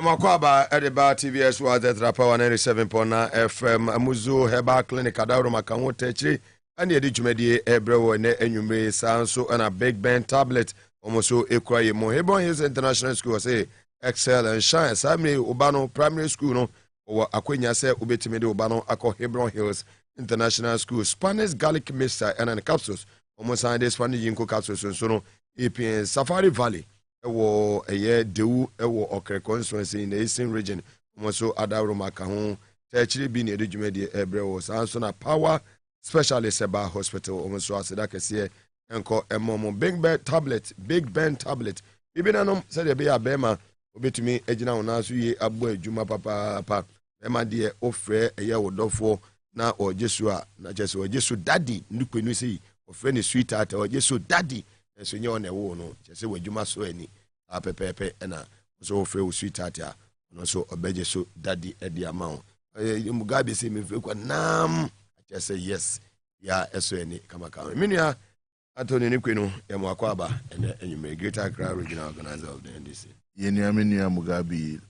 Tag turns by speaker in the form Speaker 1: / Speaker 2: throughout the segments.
Speaker 1: Makwaba Ediba TVS was at Rapa 197.9 FM Amuzo Heba Clinic Adaro Makamu Techri and the Dijumedi Ebro and Enume Sanso and a Big Ben tablet almost Equaye Mohebon Hills International School say Excel and Shine Sammy Ubano Primary School no or Aquina say Ubetimidi Ubano Ako Hebron Hills International School Spanish Garlic Mixer and capsules almost Sunday Spanish Yinko capsules and so EPN Safari Valley. Ewo eye dewu ewo okre constituency in the eastern region omoso adawro maka ho techiri bi na edwumedi ebre wo sanso na power specialist eba hospital omoso aseda kese enko emomo big ben tablet bibi nanom se de be ya bema obetumi agina wo na so ye abo adwuma papa ema de ofre eye wodofo na ojesu a na jesu ojesu daddy nukwenu sei ofre ne sweetheart ojesu daddy so nye on ewo no chese wadwuma so ani apepepe na so ofre wo sweetheart a no so obeje so daddy edi amount Mugabe say me fre kwa nam chese yes ya eso ani kama minua Anthony Nikwenu emu akwaba ene enyume Greater Accra Regional Organizer of the NDC
Speaker 2: yenia minua Mugabe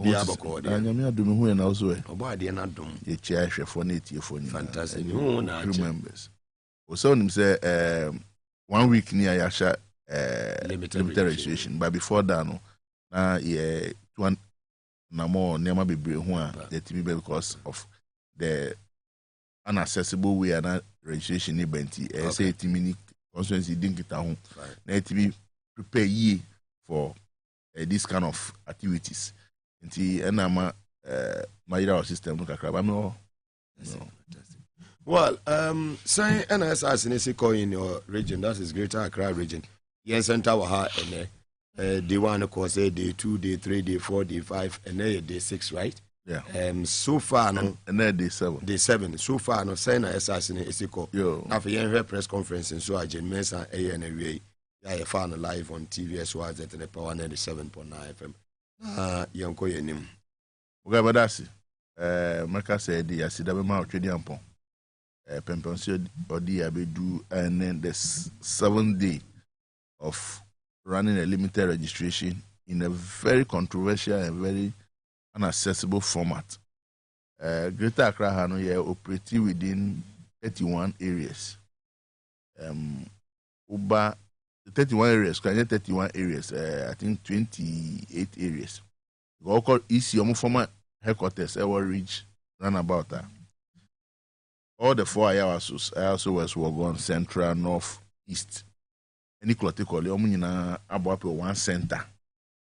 Speaker 1: ya bako de
Speaker 2: anyame adum hu na so e
Speaker 1: obo ade na dum
Speaker 2: ye chia hwefo na etiefo ni
Speaker 1: fantastic hu na
Speaker 2: members so nim say 1 week near Yasha limited registration, but before that, no, yeah, one more never be the TV because of the inaccessible way and registration event. Say TV constituency didn't get home. Now TV prepare ye for this kind of activities. And I'm my system look at
Speaker 1: Well, say NSS in your region, that is Greater Accra region. Yes, center waha and day 1 of course, day 2, day 3, day 4, day 5, and day 6, right?
Speaker 2: Yeah.
Speaker 1: So far no,
Speaker 2: and then day 7.
Speaker 1: Day 7. So far no, say NSS in Isiko.
Speaker 2: Yo.
Speaker 1: After your press conference and so I Jen Mesa ANA. Yeah, found live on TV as well as at the Power 97.9 FM. Yanko Yenim.
Speaker 2: Mugabe Maase. Maka said the Asidabe Ma Trediampon. Pempensi Odi Abedu, and then the 7th day of running a limited registration in a very controversial and very inaccessible format. Greater Accra Hano operating within 31 areas. Uba 31 areas, 31 areas, I think 28 areas. We all call EC former headquarters, our reach runabout. All the 4 areas also was on central, north, east. Any clotically, about 1 center.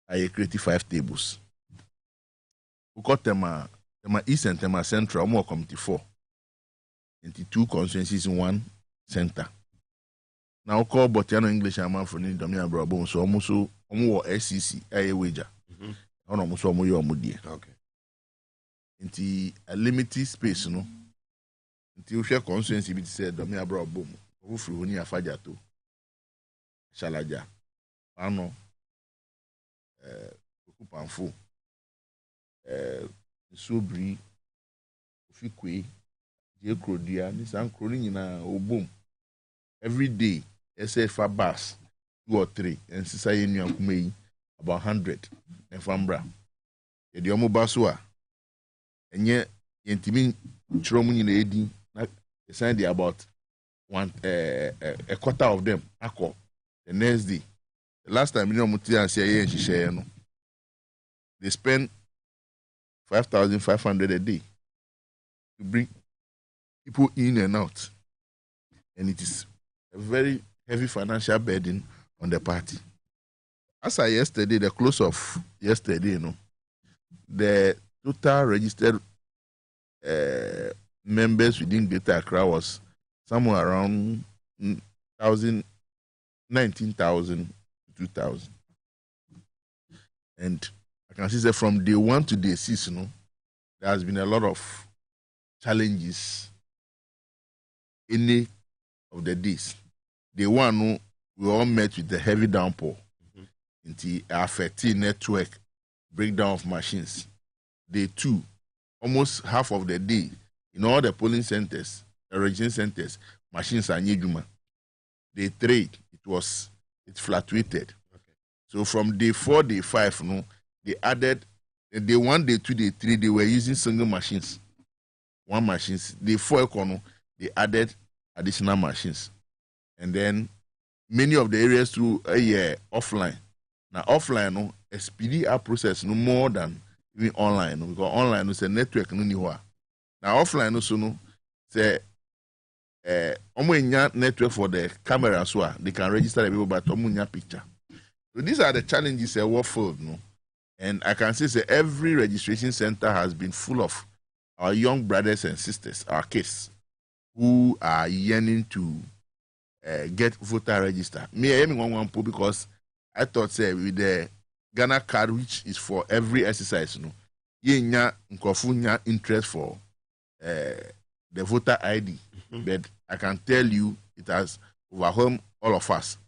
Speaker 2: I created 5 tables. We got them east and them central, more committee 4. 2 constituencies in 1 center. Now call Botiano English and man from Indomia Brabon, so almost SCC, a wager. Almost okay. Into a limited space, no. Until we share constituency, it said, Domia Brabon, who flew near Fajato, Shalaja, Ano, Kupanfu, Subri, Fikwe, Jekrodia, this uncle in a boom. Every day, SFA bus, 2 or 3, and Society Kumei, about 100, and Fambra. The Omo Basua, and yet, Yentimin, Chromun in the 18. Signed about a quarter of them. The next day, the last time they spend 5,500 a day to bring people in and out, and it is a very heavy financial burden on the party. As I yesterday, the close of yesterday, the total registered members within Greater Accra was somewhere around 19,000 to 2,000. And I can see that from day 1 to day 6, there has been a lot of challenges any of the days. Day 1, we all met with the heavy downpour. Into affecting network, breakdown of machines. Day 2, almost half of the day, in all the polling centers, the registration centers, machines are new. Day 3, it fluctuated. Okay. So from day 4, day 5, they added Day 1, day 2, day 3, they were using single machines. One machines. Day 4, they added additional machines. And then many of the areas through offline. Now offline, no, a speedy process no more than even online. No, because online is a network no anywhere. Now offline also no say network for the camera as well. They can register the people, but picture. So these are the challenges a work field, no. And I can say every registration center has been full of our young brothers and sisters, our kids, who are yearning to get voter register. Me, I am one because I thought say with the Ghana card, which is for every exercise, no, you interest for the voter ID. But I can tell you it has overwhelmed all of us.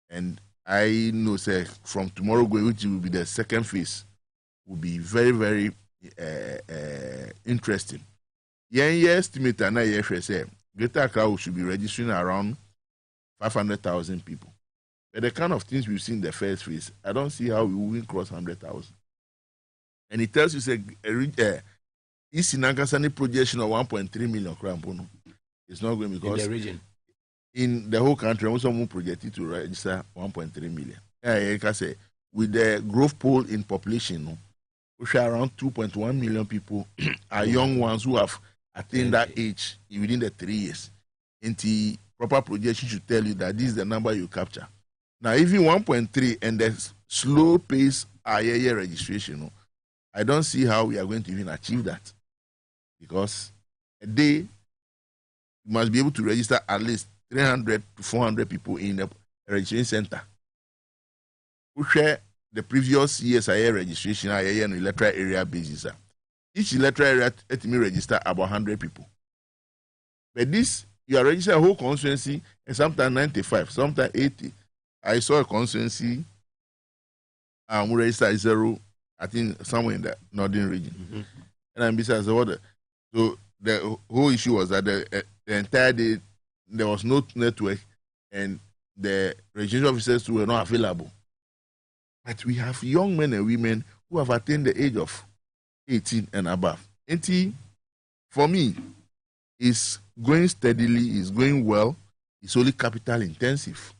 Speaker 2: And I know say from tomorrow going, which will be the second phase, will be very, very interesting. Estimate and say Greater Accra should be registering around 500,000 people. But the kind of things we've seen in the first phase, I don't see how we will even cross 100,000. And it tells you say East Nankasani projection of 1.3 million crown. It's not going because
Speaker 1: in the region.
Speaker 2: In the whole country, also projected to register 1.3 million. I can say with the growth pool in population, which are around 2.1 million people are young ones who have attained that age within the 3 years. And the proper projection should tell you that this is the number you capture. Now, even 1.3 and the slow pace year registration, I don't see how we are going to even achieve that. Because a day, you must be able to register at least 300 to 400 people in the registration center. We share the previous year's registration on an electoral area basis. Each electoral area let me register about 100 people. But this, you are registering a whole constituency, and sometimes 95, sometimes 80. I saw a constituency, we registered 0, I think somewhere in the northern region. And I'm besides the water. So the whole issue was that the entire day there was no network and the registration officers were not available. But we have young men and women who have attained the age of 18 and above. And for me, it's going steadily, it's going well, it's only capital intensive.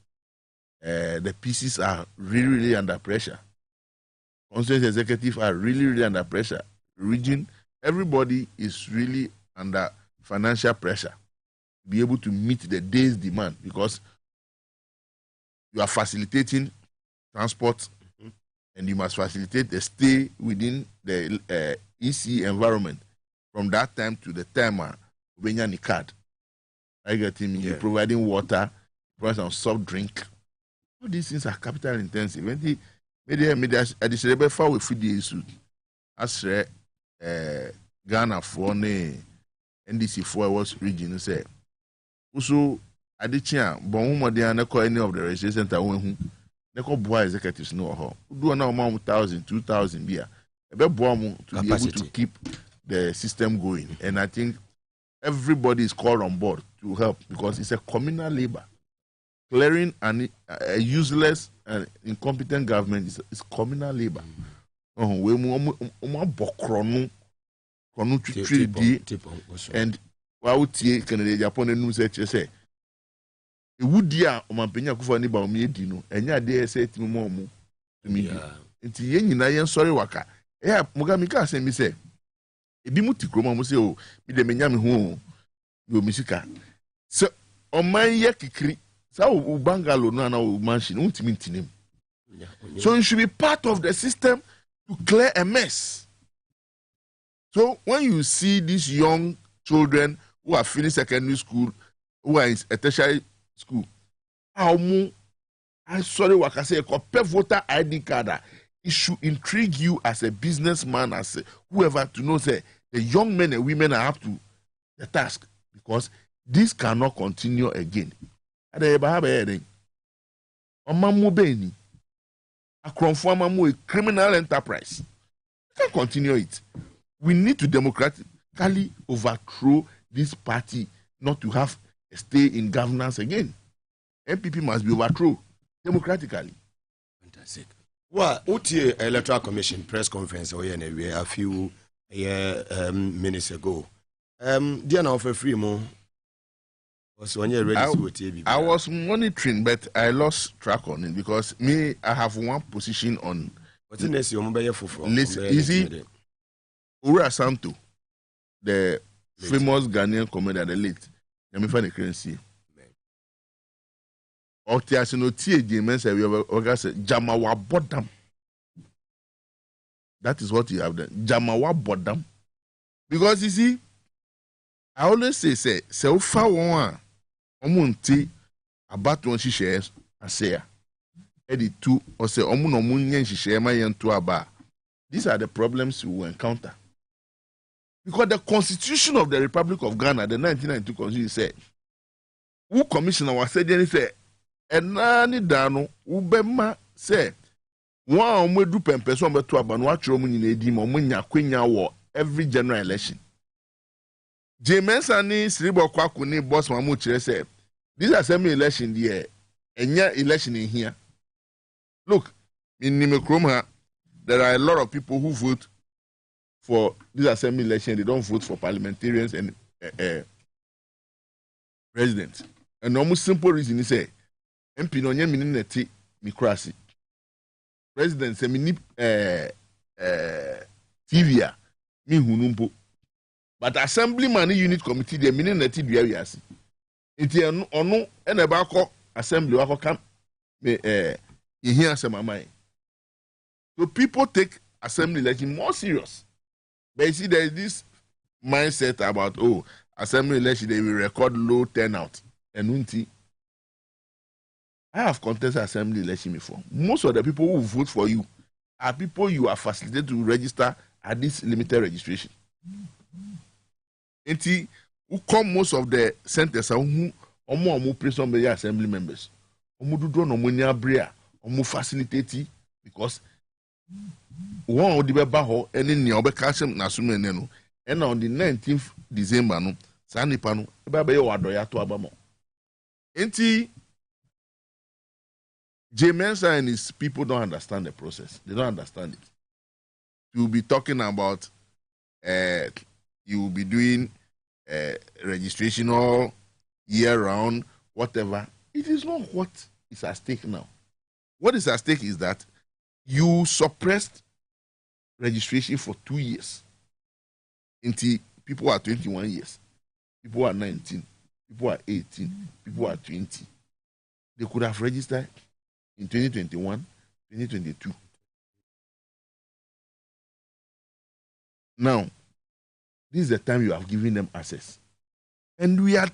Speaker 2: The pieces are really, really under pressure. Constituency executives are really, really under pressure. Region, everybody is really under financial pressure to be able to meet the day's demand because you are facilitating transport and you must facilitate the stay within the EC environment from that time to the time when you're card. I get him. You're providing water, providing some soft drink. All these things are capital intensive. When the media far with feed suit, as Ghana for NDC for was region say. Also, Adichia, Bomodiana call any of the registration center who they call boy executives no ho. Do now 1,000, 2,000 beer. A bit bomb to be able to keep the system going. And I think everybody is called on board to help because it's a communal labor. Clearing a useless and incompetent government is communal labor. And while Canada, Japan, and New say, it would dear Omampenia Kufani Baumedino, and ya dare say to Momu to me. Into Yen sorry waka. Yeah, Mugamika send me say, a bimuti chroma must say, oh, be the Menyam home, you Missika. So, on my yakikri, so Bangalo no mansion, ultimate him. So you should be part of the system to clear a mess. So when you see these young children who are finished secondary school, who are in a tertiary school, I sorry what I say, a voter ID card, it should intrigue you as a businessman, as whoever to know say the young men and women are up to the task because this cannot continue again. A criminal enterprise. You can't continue it. We need to democratically overthrow this party not to have a stay in governance again. MPP must be overthrown democratically.
Speaker 1: Fantastic. Well, Uti Electoral Commission press conference or a few minutes ago. Dear now for free more. Was when you're ready to TV.
Speaker 2: I was monitoring, but I lost track on it because I have one position on.
Speaker 1: What's the next you for?
Speaker 2: Easy. Ura Santo, the famous Ghanaian comedian, the late. Let me find the currency. Jamawa Bodam. That is what you have done. Jamawa Bodam. Because you see, I always say far one omunti about one she shares and say edit two or say omun omun she share my to aba. These are the problems we will encounter. Because the Constitution of the Republic of Ghana, the 1992 Constitution said, who commissioner was said anything. Enani dano ubema say one omedu pempeso beto abanu atro mu nyina edi mo nya kwenya wo every general election. Jemensa ni Siribo Kwaku ni boss mamu kire say this assembly election there enya election in here. Look, in Nimekroma there are a lot of people who vote for this assembly election. They don't vote for parliamentarians and presidents. And almost simple reason is say MP no nye mini neti mikrasi. President se mini TV a mi hunumpo. But assemblyman unit committee de mini neti dua wiase. Nti ono ena ba akọ assembly wa kam me ihia semamai. So people take assembly election more serious. But you see there is this mindset about assembly election they will record low turnout and unti. I have contested assembly election before. Most of the people who vote for you are people you are facilitated to register at this limited registration. And who come most of the centers who place on the assembly members. Omu do no money brea, omu facilitate because one of the baho any nyobe kasem na sume neno. And on the 19th December no, sanipano eba be wadoya to abamo. Enti J. Mensa and his people don't understand the process. They don't understand it. You will be talking about, you will be doing registration all year round, whatever. It is not what is at stake now. What is at stake is that you suppressed registration for 2 years until people are 21 years, people are 19, people are 18, people are 20. They could have registered in 2021, 2022. Now, this is the time you have given them access. And we are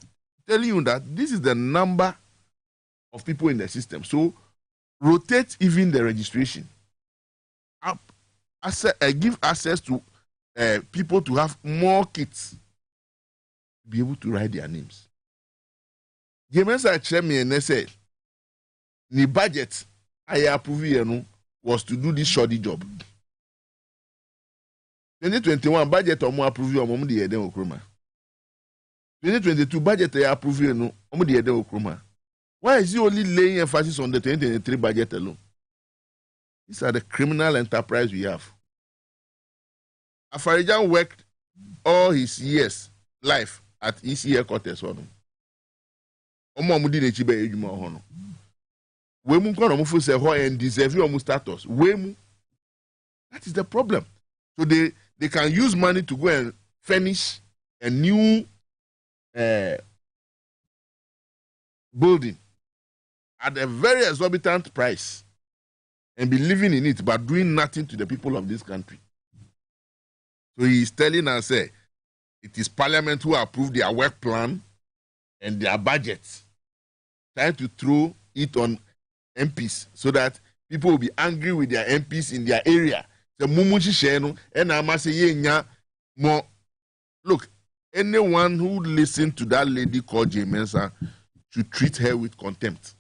Speaker 2: telling you that this is the number of people in the system. So, rotate even the registration. Give access to people to have more kits to be able to write their names. Jemensa Chemi and said, the budget I approve was to do this shoddy job. 2021 budget omo approve omo de yeden okroma. 2022 budget I approve omo de yeden okroma. Why is he only laying emphasis on the 2023 budget alone? These are the criminal enterprise we have. Afarijan worked all his years life at EC headquarters. Omo amudi ne chibe ejuma hono. Wemu kono mufu se ho and deserve your status. Wemu. That is the problem. So they can use money to go and furnish a new building at a very exorbitant price and be living in it but doing nothing to the people of this country. So he is telling us, it is Parliament who approved their work plan and their budget, trying to throw it on MPs so that people will be angry with their MPs in their area. The Mumuchi Sheno and Amase more. Look, anyone who listened to that lady called J. Mensa should treat her with contempt.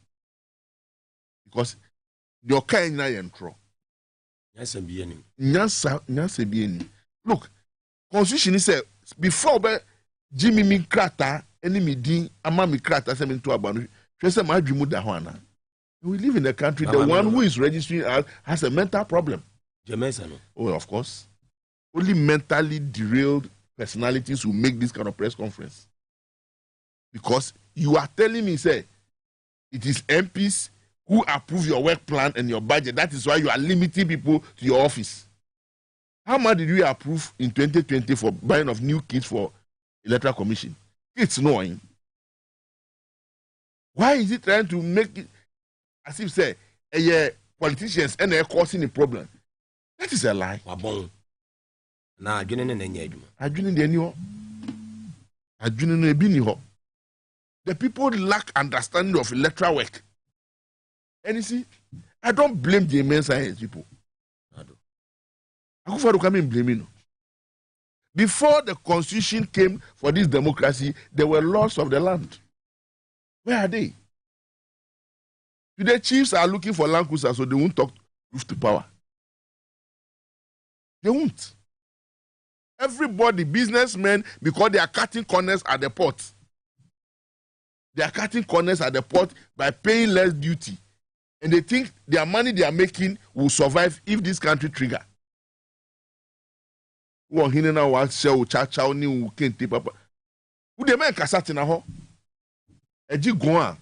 Speaker 2: Because the kind of look, Constitution said before Jimmy Mikrata, enemy din, Amami Krata, 7 to Abanu, she said, my dream would have We live in a country, the one who is registering has a mental problem. Oh, of course. Only mentally derailed personalities will make this kind of press conference. Because you are telling me, say, it is MPs who approve your work plan and your budget. That is why you are limiting people to your office. How much did you approve in 2020 for buying of new kits for Electoral Commission? It's knowing. Why is he trying to make it as if say politicians and they're causing a problem? That is a lie.
Speaker 1: Na adwene ne nanya adwuma.
Speaker 2: Adwene de ani ho. Adwene no ebi ni ho. The people lack understanding of electoral work. And you see, I don't blame the immense science people. I go come in blaming. Before the constitution came for this democracy, there were laws of the land. Where are they? Today, chiefs are looking for land cruisers, so they won't talk roof to power. They won't. Everybody, businessmen, because they are cutting corners at the port. They are cutting corners at the port by paying less duty. And they think their money they are making will survive if this country trigger. You make kasati na ho. Eji goa.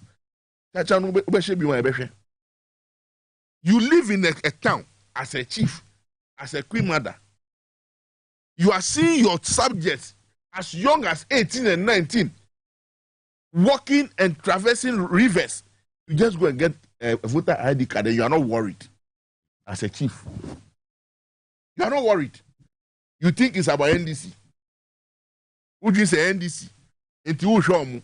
Speaker 2: You live in a town as a chief, as a queen mother. You are seeing your subjects as young as 18 and 19 walking and traversing rivers. You just go and get a voter ID card and you are not worried as a chief. You are not worried. You think it's about NDC. Who do you say NDC? Until you show me.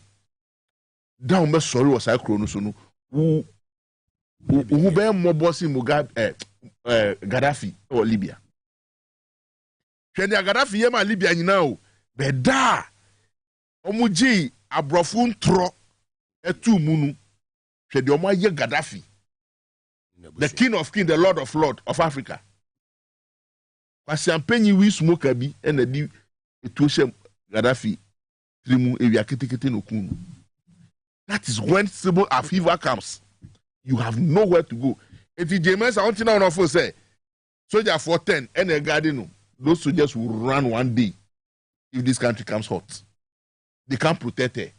Speaker 2: Down me sorry was I chronosono. Who be more bossy Mugabe Gaddafi or Libya. Kenya Gaddafi yema Libya nyina beda omuji abrofun tro etu munu hwede omo aye Gaddafi, the king of kings, the lord of lords of Africa. Kwasi ampenyi wi smoke bi na di etu hye Gaddafi trimu ewia ketekete no kunu. That is when civil fever comes. You have nowhere to go. Eti James I want to know for say soldier for 10 and a garden. Those soldiers will run one day if this country comes hot. They can't protect her.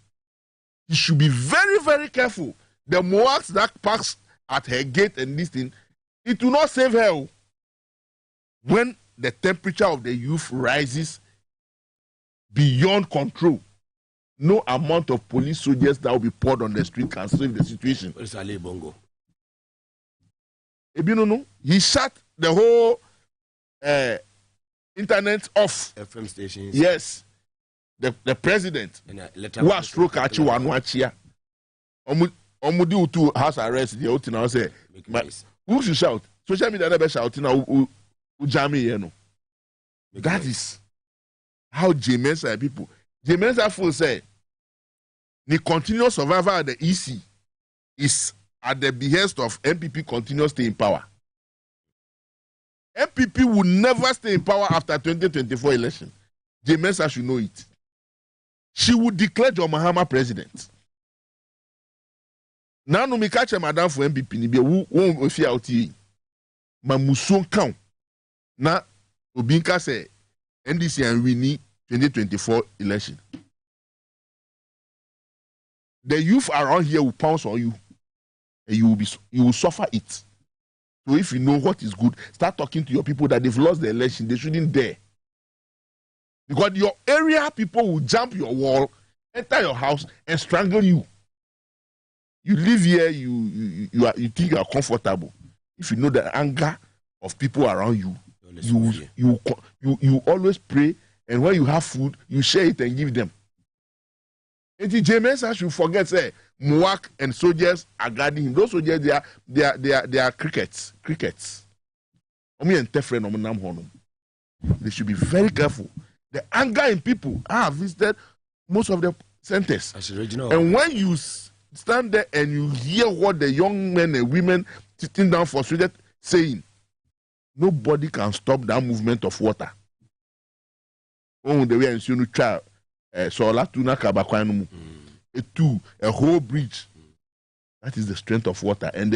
Speaker 2: You should be very, very careful. The Mohawks that parks at her gate and this thing, it will not save her. When the temperature of the youth rises beyond control, no amount of police soldiers that will be poured on the street can save the situation. Ebinono, he shut the whole internet off.
Speaker 1: FM stations.
Speaker 2: Yes. The president was stroke at you one watch here. Omudi utu house arrest the out now say who should shout? Social media never shout now ujami here no. That is how James are people. James are full say the continuous survival of the EC is at the behest of MPP continuous stay in power. MPP will never stay in power after 2024 election. James should know it. She would declare John Mahama president. Now no me catch a madam for MPP ni be won fear out here. Ma muson count. Na Obinka say NDC and we need 2024 election. The youth around here will pounce on you, and you will suffer it. So if you know what is good, start talking to your people that they've lost the election. They shouldn't dare. Because your area people will jump your wall, enter your house, and strangle you. You live here, you think you are comfortable. If you know the anger of people around you, you always pray, and when you have food, you share it and give them. And the James should forget, say, Muak and soldiers are guarding him. Those soldiers, they are crickets. They should be very careful. The anger in people. I have visited most of the centers. And when you stand there and you hear what the young men and women sitting down for soldiers saying, nobody can stop that movement of water. Oh, the way in Sunu child. So la tuna kabakwanumu. A whole bridge. That is the strength of water. And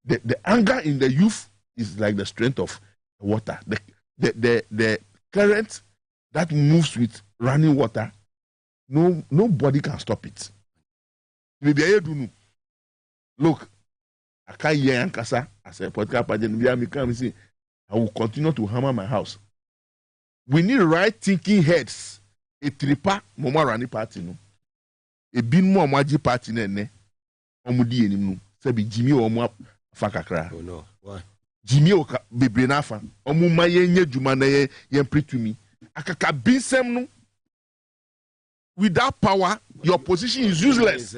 Speaker 2: the anger in the youth is like the strength of water. The current that moves with running water, nobody can stop it. Maybe I do know. Look, I can't hear Ankasa as a political party. I will continue to hammer my house. We need right thinking heads. A tripa mama rani party no. A bin mo amaji party ne. Omudi enimu. Sebi Jimmy omu fakakra.
Speaker 1: Oh no. Why?
Speaker 2: Jimmy o bebre na fa. Omu ma yenye juma na yen pre to me. Akaka binsem no. Without power, your position is useless.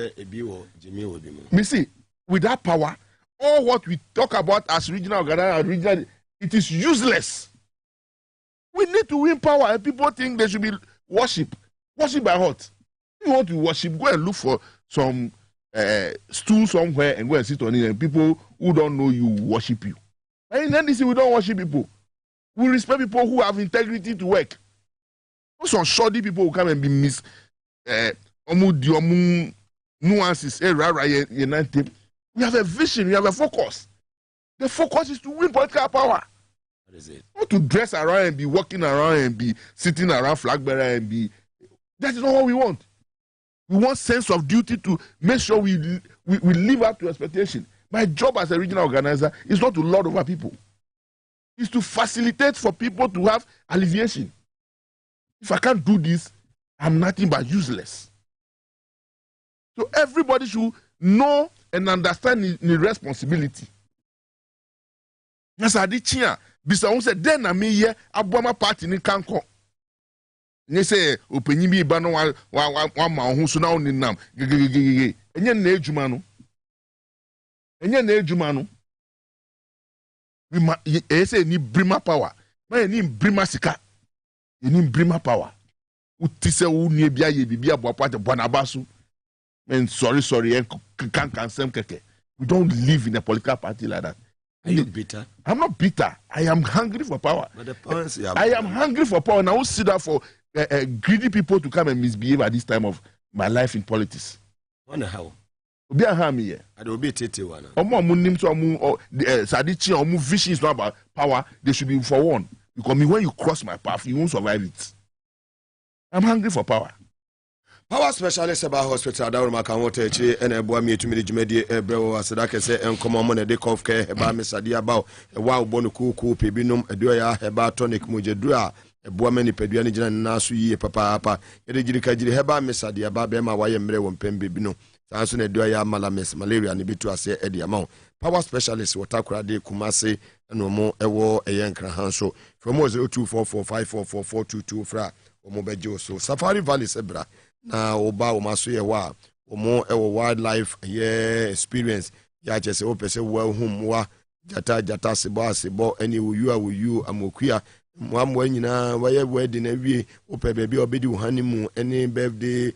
Speaker 2: Me see, without power, all what we talk about as regional organization, it is useless. We need to win power, and people think there should be worship. Worship by what? If you want to worship, go and look for some stool somewhere and go and sit on it, and people who don't know you worship you. And in NDC, we don't worship people. We respect people who have integrity to work. Some shoddy people who come and be nuances. We have a vision, we have a focus. The focus is to win political power.
Speaker 1: What is it?
Speaker 2: Not to dress around and be walking around and be sitting around flag bearer and be. That is not what we want. We want sense of duty to make sure we live up to expectation. My job as a regional organizer is not to lord over people. It's to facilitate for people to have alleviation. If I can't do this, I'm nothing but useless. So everybody should know and understand the responsibility. Yes, I did here. Because I then I mean, yeah, I bought my party in Kanko. They say, open me, but no one man who's now in Nam. And your name, Jumano. And your name, Jumano. We must say, need bring my power. My name, bring my sika. You need bring my power. Utise u nie bia ye bibia boapa de bonabasu. And sorry, keke. We don't live in a political party like that.
Speaker 1: Are you bitter?
Speaker 2: I'm not bitter. I am hungry for power.
Speaker 1: But the points,
Speaker 2: I am hungry for power, and I will sit down for greedy people to come and misbehave at this time of my life in politics.
Speaker 1: Wonder how?
Speaker 2: Obi ahami here.
Speaker 1: I don't be tete one.
Speaker 2: Omo nim so omo sadichi omo vision is not about power. They should be for one. Because when you cross my path, you won't survive it. I'm hungry for power.
Speaker 1: Power specialist about hospital da urma kan wote echi ene eboa mi etumi de dwumadi ebrewo aseda kese enkomo mo na de cough care eba mesade about ewa obo no kuku pebinum edo ya heba tonic mojedu a eboa mani pedua ne gina na so yie papa ede girika giri heba mesade aba be ma waye mre wo mpembe binu sanso na edo ya malaria ne bitu ase ede ama power specialist watakura de kumase eno mo ewo eyenkra hanso from 0244544422 fra omo bejo so Safari Valley sebra na oba omaso ye wa omo ewo wildlife experience ya chese o pese wa hum wa jata sebo any you amokua mwamwa nyina waye wedding na wie o pe bebe obedi honeymoon any birthday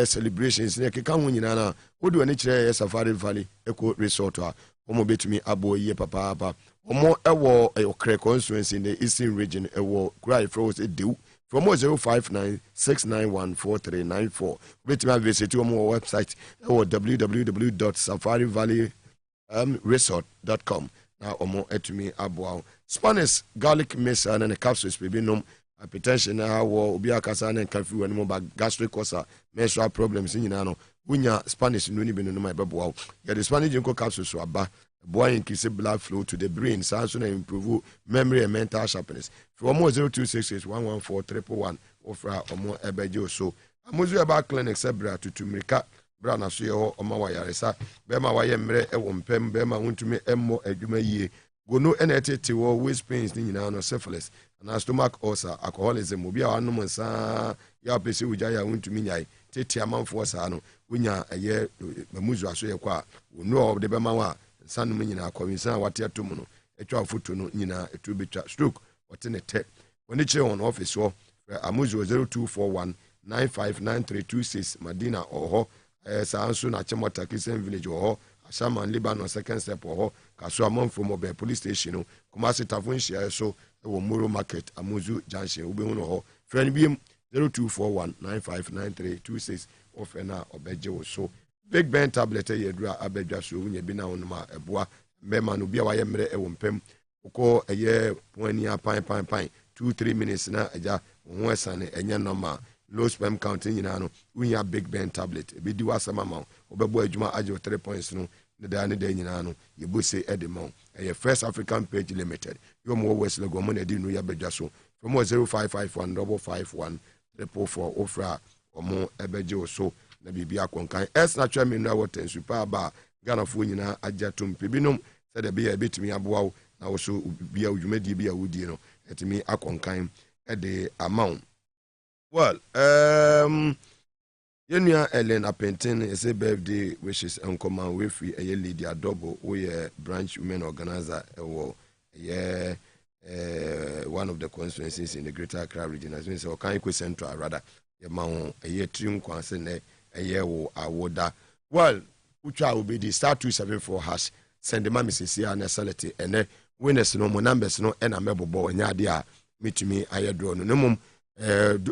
Speaker 1: celebrations ne keka ho nyina na odi wani kire Safari Valley Eco Resort a omo betumi abo ye papa omo ewo okre constituency in the eastern region ewo cry froze edu from 05969143994. Betumi visit our website or www.safarivalleyresort.com. Now omo etumi abo Spanish garlic mace and the capsules be nom hypertension na wo obi akasa na kafi wani mo ba gastric ulcer menstrual problems nyina no wunya Spanish no ni be no my bebo ya the Spanish jinko capsules so aba boy increase blood flow to the brain so as to improve memory and mental sharpness from 0266114111 ofra omo ebeje so amuzu eba clinic sebra tutumrika bra na so ye ho oma wayaresa be ma waye mre ewo mpem be ma huntumi emmo adwuma yie gono enetete wo waist pains ni nyina no syphilis and stomach ulcer alcoholism obi a wanom nsa ya pese uja ya huntumi nyai tete amanfo sa no wonya eye mamuzu aso ye kwa wonu de be ma wa sanum nyina akɔwinsan wate atom no etwa foto no nyina etu betwa stroke wote ne te woni kire on office ho amuzu 0241959326 Madina oho sanso na Chemota Christian Village oho Ashaman Lebanon second step oho kaso amanfo mobile police station no Kumasi Tafon share so ewo Muro Market Amuzu Junction ubehunu ho friend bi 0241959326 ofena obeje wo so Big Ben tablet yɛdura abɛdwa so wonya bi na wonoma ɛboa mbɛma no bi a wayɛ mmerɛ ɛwɔ mpam wokɔ ɛyɛ poania pan 2-3 minutes na agya wo ho ɛsane ɛnyɛ normal low sperm count nyinaa no wonya Big Ben tablet ɛbɛdi w'asɛm ama wo wobɛbɔ adwuma agye wo 3 points no ne da nyinaa no yɛbɔ ɛde ma wo ɛyɛ First African Page Limited yɛ mo wɔ West Lagos mo na ɛdi no yɛbɛdwa so from 0551 551 444 ofra ɔmo ɛbɛgye wo so na biribi akɔnkan natural mineral water nsu pa ba Ghanafoɔ nyinaa agya tom pebinom sɛ de bia ɛbɛtumi aboa wo na wo so bia dwumadie bi a wodie no ɛtumi akɔnkan ɛde ama wo well yenua Ellen Apentin is a birthday wishes nkɔma wefi ɛyɛ Lady Adobo woyɛ branch women organizer ɛwɔ one of the constituencies in the Greater Accra region as we say Okanko Central rather yɛma wo ɛyɛ trim kwanse ne ɛyɛ wo awoda well utwa will be the *274# send the mami sisia na salete ene winners no mo numbers no ena mebobo nya ade a metumi ayedro no nemum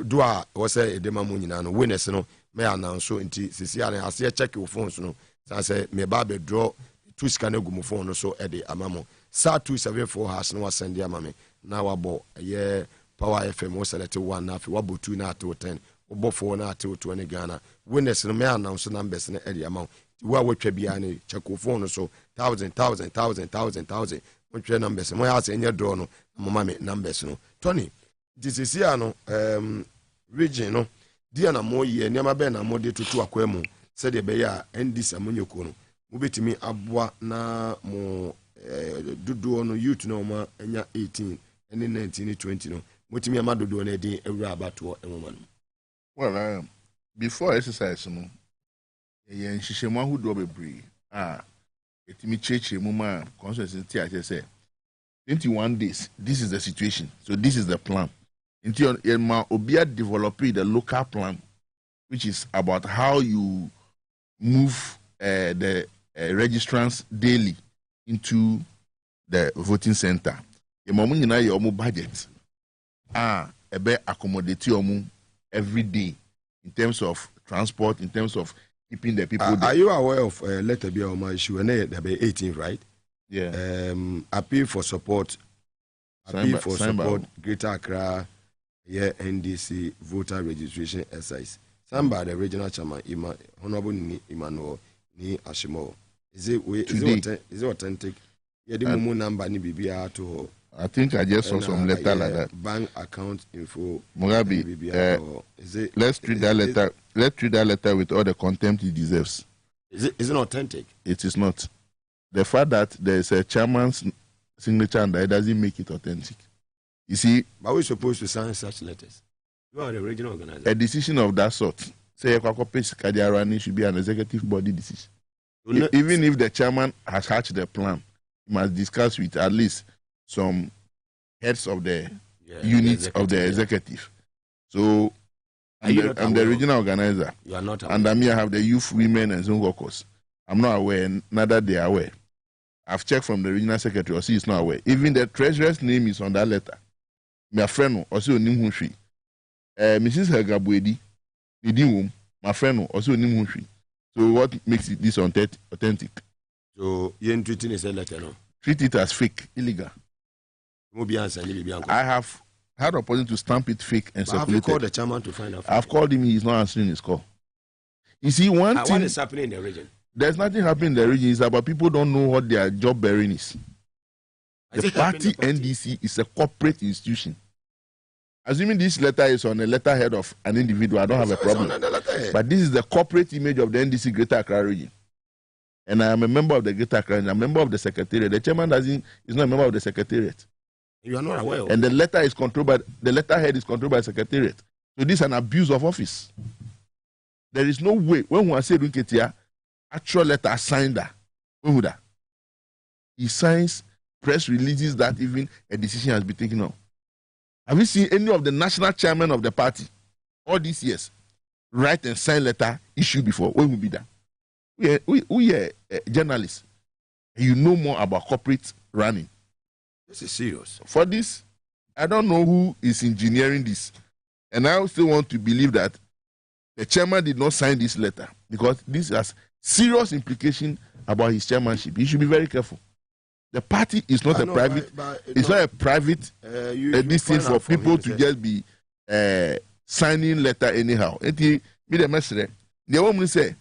Speaker 1: do a wo say edema mo nyina no winners no me announce nti sisia na ase check your phones no say me ba be draw two scan egu mo phone no so e de amamo *274# no wa send ya mame na wabo ye Power FM wo select 1 na afi wabo 2 na ato 10 obo 4 na ato 20 Ghana winners no me announce numbers na e de amamo wa wetwa bia ne check your phone so 1000 wetwa numbers mo ya say enye draw no mo mame numbers no Tony this is here no region no dia na mo ye niam be na mo de tutu akwemu se de be ya ndisa monyoko no mo betimi aboa na mo dodo no youth no ma enya 18 and 19 20 no motimi ama dodo na din ewura abato enwoma no
Speaker 2: well before exercise no ye nhihemu ahodo bebre etimi cheche mu ma consistency I say 21 days this is the situation so this is the plan until ma obia developing the local plan which is about how you move the registrants daily into the voting center ye ma nyina ye omo budget ebe accommodate omo every day in terms of transport in terms of keeping the people there.
Speaker 1: Are you aware of letter be on my issue and there be 18 right?
Speaker 2: Yeah.
Speaker 1: Appeal for support Greater Accra NDC voter registration exercise. Somebody the regional chairman Honorable Emmanuel ni Ashimo. Is it authentic? Yeah, the Mumu number ni bibia to
Speaker 2: I think I just saw some letter like that.
Speaker 1: Bank account info.
Speaker 2: Mugabe, let's treat that letter. Let's treat that letter with all the contempt it deserves.
Speaker 1: Is it authentic?
Speaker 2: It is not. The fact that there is a chairman's signature and that doesn't make it authentic. You see,
Speaker 1: but we're supposed to sign such letters. You are the regional organizer.
Speaker 2: A decision of that sort, say a should be an executive body decision. Even if the chairman has hatched the plan, he must discuss with at least some heads of the units of the executive. So I'm the regional organizer.
Speaker 1: You are not aware.
Speaker 2: And I have the youth, women, and zone workers. I'm not aware, neither they are aware. I've checked from the regional secretary, or see it's not aware. Even the treasurer's name is on that letter. My friend, also Nimhushi. Mrs. Helgabuedi, my friend, also Nimhushi. So what makes it this authentic?
Speaker 1: So you're treating a letter, no?
Speaker 2: Treat it as fake, illegal. I have had opportunity to stamp it fake and circulate.
Speaker 1: Have you called the chairman to find out?
Speaker 2: I've called him, he's not answering his call. You see, one thing...
Speaker 1: What is happening in the region?
Speaker 2: There's nothing happening in the region. It's about people don't know what their job bearing is. The party NDC is a corporate institution. Assuming this letter is on a letterhead of an individual, I don't have a problem. But this is the corporate image of the NDC Greater Accra region. And I am a member of the Greater Accra region. I'm a member of the secretariat. The chairman is not a member of the secretariat.
Speaker 1: You are not aware of
Speaker 2: and the letter is controlled by the letterhead is controlled by the secretariat. So this is an abuse of office. There is no way when we say Runketia, actual letter signed that. When would that? He signs press releases that even a decision has been taken on. Have you seen any of the national chairmen of the party all these years write and sign letter issued before? When will be that? We are journalists. You know more about corporate running.
Speaker 1: This is serious.
Speaker 2: For this, I don't know who is engineering this. And I still want to believe that the chairman did not sign this letter because this has serious implication about his chairmanship. He should be very careful. The party is not it's not a private this thing for people to just be signing letter anyhow. Me the message. The woman say,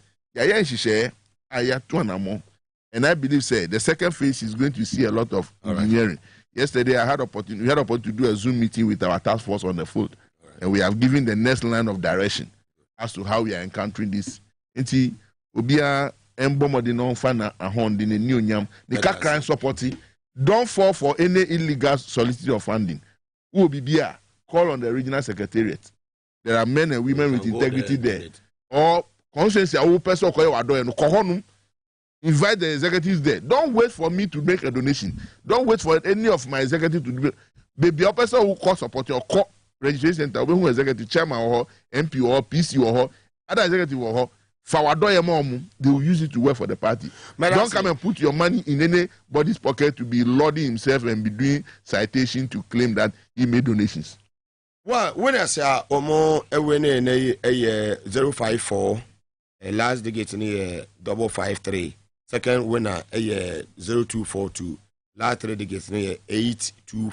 Speaker 2: and I believe the second phase is going to see a lot of engineering. Yesterday, we had opportunity to do a Zoom meeting with our task force on the field, and we have given the next line of direction as to how we are encountering this. Nti obia embomodi non fana ahon di new nyam the crime supporting. Don't fall for any illegal solicitation of funding. Who will be call on the regional secretariat. There are men and women with integrity there. Or conscience ya person invite the executives there. Don't wait for me to make a donation. Don't wait for any of my executives to do. Maybe a person who call support your call registration center, who executive chairman or MP or PC or other executive or they will use it to work for the party. Don't come and put your money in anybody's pocket to be lauding himself and be doing citation to claim that he made donations.
Speaker 1: Well, when I say Omo a 054, last digit in 553, second winner a 0242, last three digits in 825.